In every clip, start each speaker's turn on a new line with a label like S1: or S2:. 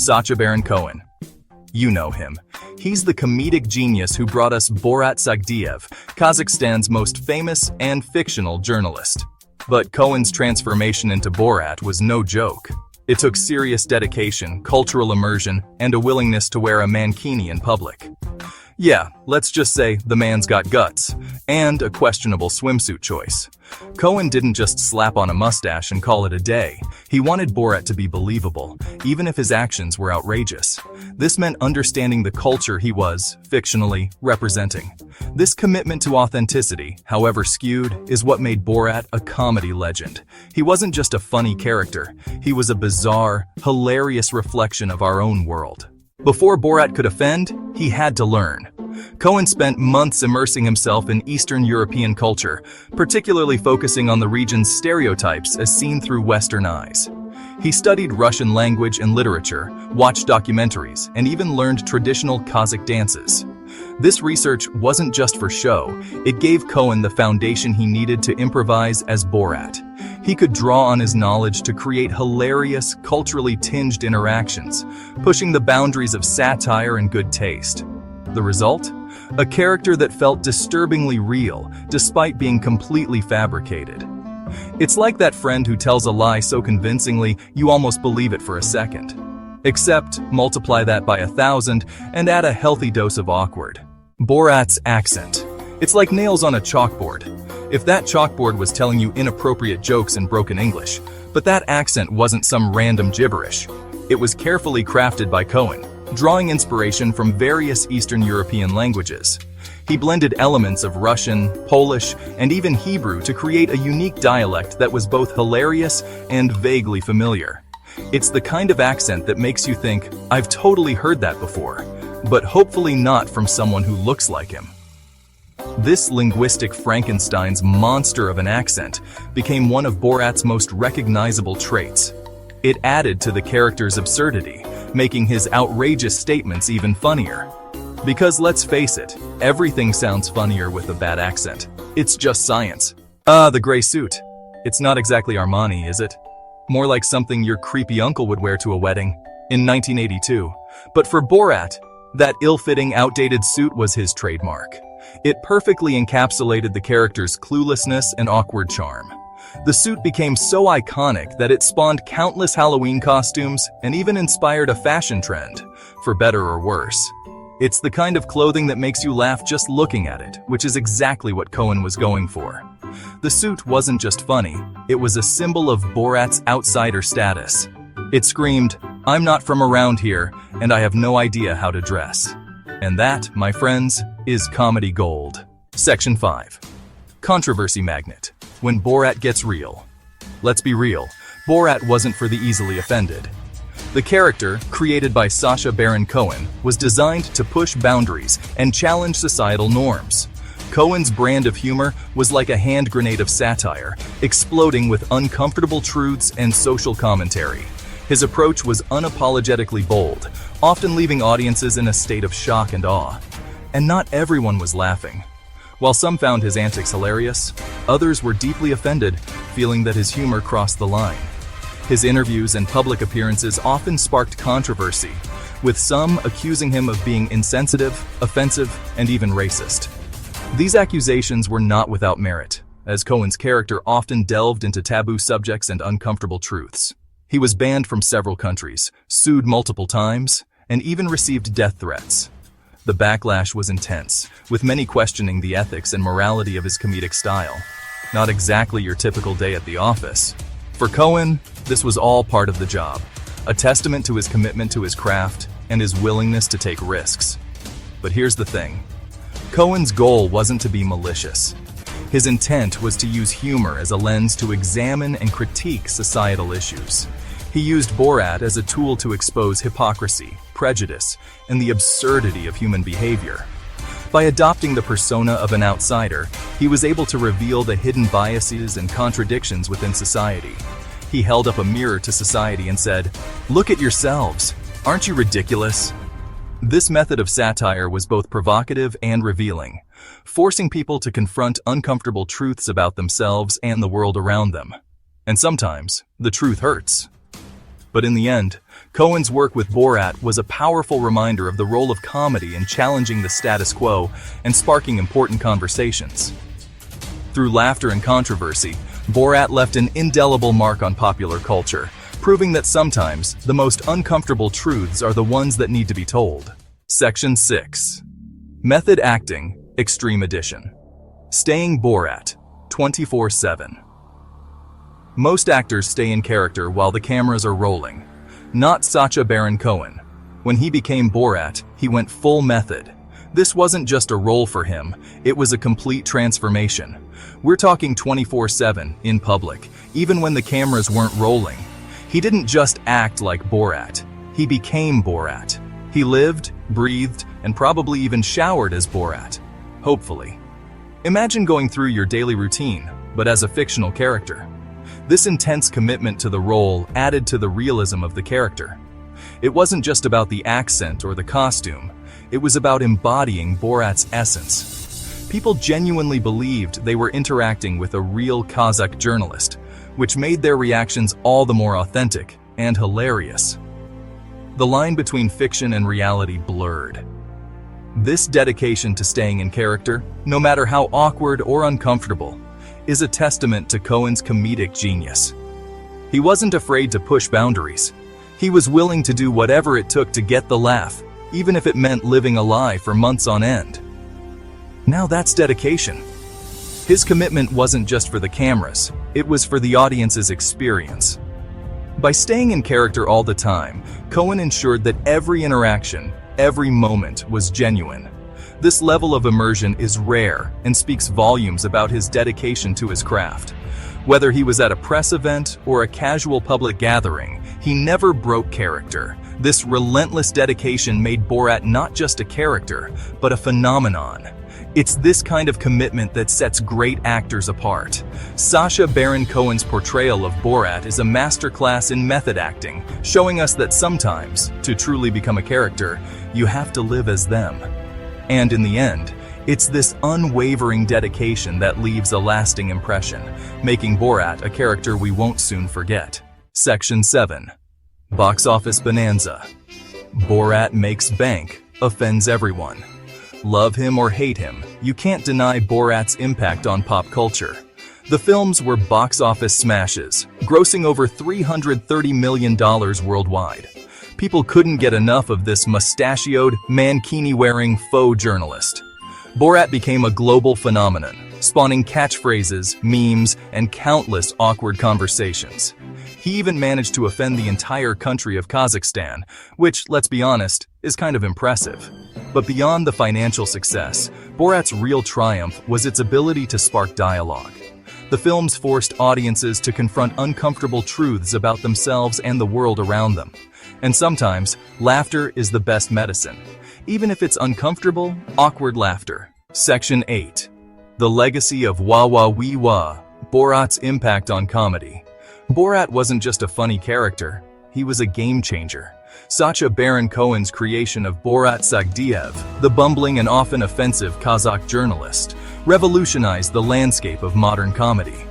S1: Sacha Baron Cohen. You know him. He's the comedic genius who brought us Borat Sagdiyev, Kazakhstan's most famous and fictional journalist. But Cohen's transformation into Borat was no joke. It took serious dedication, cultural immersion, and a willingness to wear a mankini in public. Yeah, let's just say the man's got guts, and a questionable swimsuit choice. Cohen didn't just slap on a mustache and call it a day. He wanted Borat to be believable, even if his actions were outrageous. This meant understanding the culture he was, fictionally, representing. This commitment to authenticity, however skewed, is what made Borat a comedy legend. He wasn't just a funny character, he was a bizarre, hilarious reflection of our own world. Before Borat could offend, he had to learn. Cohen spent months immersing himself in Eastern European culture, particularly focusing on the region's stereotypes as seen through Western eyes. He studied Russian language and literature, watched documentaries, and even learned traditional Kazakh dances. This research wasn't just for show, it gave Cohen the foundation he needed to improvise as Borat. He could draw on his knowledge to create hilarious, culturally tinged interactions, pushing the boundaries of satire and good taste. The result? A character that felt disturbingly real, despite being completely fabricated. It's like that friend who tells a lie so convincingly you almost believe it for a second. Except, multiply that by 1,000 and add a healthy dose of awkward. Borat's accent. It's like nails on a chalkboard. If that chalkboard was telling you inappropriate jokes in broken English, but that accent wasn't some random gibberish. It was carefully crafted by Cohen, drawing inspiration from various Eastern European languages. He blended elements of Russian, Polish, and even Hebrew to create a unique dialect that was both hilarious and vaguely familiar. It's the kind of accent that makes you think, I've totally heard that before, but hopefully not from someone who looks like him. This linguistic Frankenstein's monster of an accent became one of Borat's most recognizable traits. It added to the character's absurdity, making his outrageous statements even funnier. Because let's face it, everything sounds funnier with a bad accent. It's just science. The gray suit. It's not exactly Armani, is it? More like something your creepy uncle would wear to a wedding in 1982. But for Borat, that ill-fitting, outdated suit was his trademark. It perfectly encapsulated the character's cluelessness and awkward charm. The suit became so iconic that it spawned countless Halloween costumes and even inspired a fashion trend, for better or worse. It's the kind of clothing that makes you laugh just looking at it, which is exactly what Cohen was going for. The suit wasn't just funny, it was a symbol of Borat's outsider status. It screamed, I'm not from around here, and I have no idea how to dress. And that, my friends, is comedy gold. Section 5. Controversy magnet. When Borat gets real. Let's be real, Borat wasn't for the easily offended. The character, created by Sacha Baron Cohen, was designed to push boundaries and challenge societal norms. Cohen's brand of humor was like a hand grenade of satire, exploding with uncomfortable truths and social commentary. His approach was unapologetically bold, often leaving audiences in a state of shock and awe. And not everyone was laughing. While some found his antics hilarious, others were deeply offended, feeling that his humor crossed the line. His interviews and public appearances often sparked controversy, with some accusing him of being insensitive, offensive, and even racist. These accusations were not without merit, as Cohen's character often delved into taboo subjects and uncomfortable truths. He was banned from several countries, sued multiple times, and even received death threats. The backlash was intense, with many questioning the ethics and morality of his comedic style. Not exactly your typical day at the office. For Cohen, this was all part of the job, a testament to his commitment to his craft and his willingness to take risks. But here's the thing. Cohen's goal wasn't to be malicious. His intent was to use humor as a lens to examine and critique societal issues. He used Borat as a tool to expose hypocrisy, prejudice, and the absurdity of human behavior. By adopting the persona of an outsider, he was able to reveal the hidden biases and contradictions within society. He held up a mirror to society and said, "Look at yourselves. Aren't you ridiculous?" This method of satire was both provocative and revealing, forcing people to confront uncomfortable truths about themselves and the world around them. And sometimes, the truth hurts. But in the end, Cohen's work with Borat was a powerful reminder of the role of comedy in challenging the status quo and sparking important conversations. Through laughter and controversy, Borat left an indelible mark on popular culture, proving that sometimes the most uncomfortable truths are the ones that need to be told. Section 6. Method Acting, Extreme Edition. Staying Borat, 24/7. Most actors stay in character while the cameras are rolling. Not Sacha Baron Cohen. When he became Borat, he went full method. This wasn't just a role for him, it was a complete transformation. We're talking 24/7 in public, even when the cameras weren't rolling. He didn't just act like Borat. He became Borat. He lived, breathed, and probably even showered as Borat. Hopefully. Imagine going through your daily routine, but as a fictional character. This intense commitment to the role added to the realism of the character. It wasn't just about the accent or the costume, it was about embodying Borat's essence. People genuinely believed they were interacting with a real Kazakh journalist, which made their reactions all the more authentic and hilarious. The line between fiction and reality blurred. This dedication to staying in character, no matter how awkward or uncomfortable, is a testament to Cohen's comedic genius. He wasn't afraid to push boundaries. He was willing to do whatever it took to get the laugh, even if it meant living a lie for months on end. Now that's dedication. His commitment wasn't just for the cameras, it was for the audience's experience. By staying in character all the time, Cohen ensured that every interaction, every moment was genuine. This level of immersion is rare and speaks volumes about his dedication to his craft. Whether he was at a press event or a casual public gathering, he never broke character. This relentless dedication made Borat not just a character, but a phenomenon. It's this kind of commitment that sets great actors apart. Sacha Baron Cohen's portrayal of Borat is a masterclass in method acting, showing us that sometimes, to truly become a character, you have to live as them. And in the end, it's this unwavering dedication that leaves a lasting impression, making Borat a character we won't soon forget. Section 7. Box Office Bonanza. Borat makes bank, offends everyone. Love him or hate him, you can't deny Borat's impact on pop culture. The films were box office smashes, grossing over $330 million worldwide. People couldn't get enough of this mustachioed, mankini-wearing faux journalist. Borat became a global phenomenon, spawning catchphrases, memes, and countless awkward conversations. He even managed to offend the entire country of Kazakhstan, which, let's be honest, is kind of impressive. But beyond the financial success, Borat's real triumph was its ability to spark dialogue. The films forced audiences to confront uncomfortable truths about themselves and the world around them. And sometimes, laughter is the best medicine. Even if it's uncomfortable, awkward laughter. Section 8. The Legacy of Wah Wah Wee Wah, Borat's Impact on Comedy. Borat wasn't just a funny character, he was a game changer. Sacha Baron Cohen's creation of Borat Sagdiyev, the bumbling and often offensive Kazakh journalist, revolutionized the landscape of modern comedy.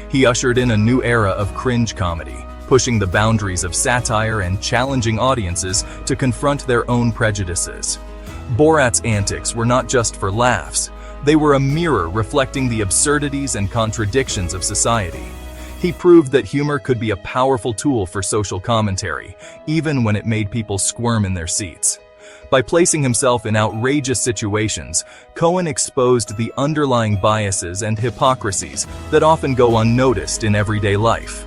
S1: He ushered in a new era of cringe comedy, pushing the boundaries of satire and challenging audiences to confront their own prejudices. Borat's antics were not just for laughs, they were a mirror reflecting the absurdities and contradictions of society. He proved that humor could be a powerful tool for social commentary, even when it made people squirm in their seats. By placing himself in outrageous situations, Cohen exposed the underlying biases and hypocrisies that often go unnoticed in everyday life.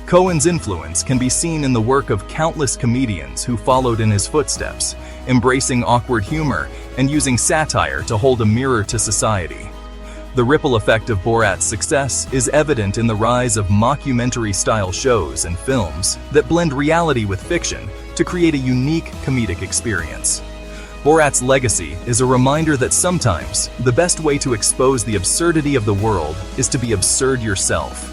S1: Cohen's influence can be seen in the work of countless comedians who followed in his footsteps, embracing awkward humor and using satire to hold a mirror to society. The ripple effect of Borat's success is evident in the rise of mockumentary-style shows and films that blend reality with fiction to create a unique comedic experience. Borat's legacy is a reminder that sometimes the best way to expose the absurdity of the world is to be absurd yourself.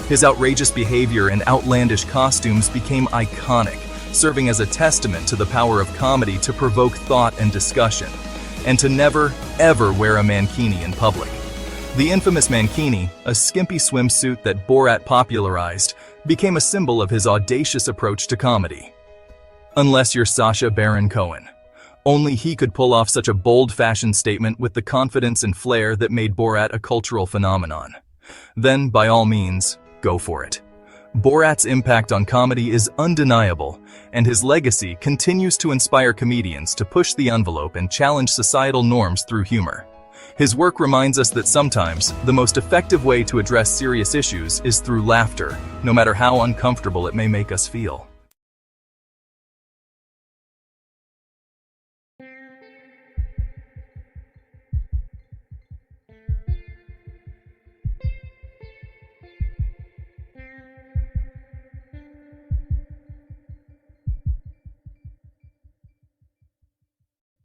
S1: His outrageous behavior and outlandish costumes became iconic, serving as a testament to the power of comedy to provoke thought and discussion, and to never, ever wear a mankini in public. The infamous mankini, a skimpy swimsuit that Borat popularized, became a symbol of his audacious approach to comedy. Unless you're Sacha Baron Cohen. Only he could pull off such a bold fashion statement with the confidence and flair that made Borat a cultural phenomenon. Then, by all means, go for it. Borat's impact on comedy is undeniable, and his legacy continues to inspire comedians to push the envelope and challenge societal norms through humor. His work reminds us that sometimes the most effective way to address serious issues is through laughter, no matter how uncomfortable it may make us feel.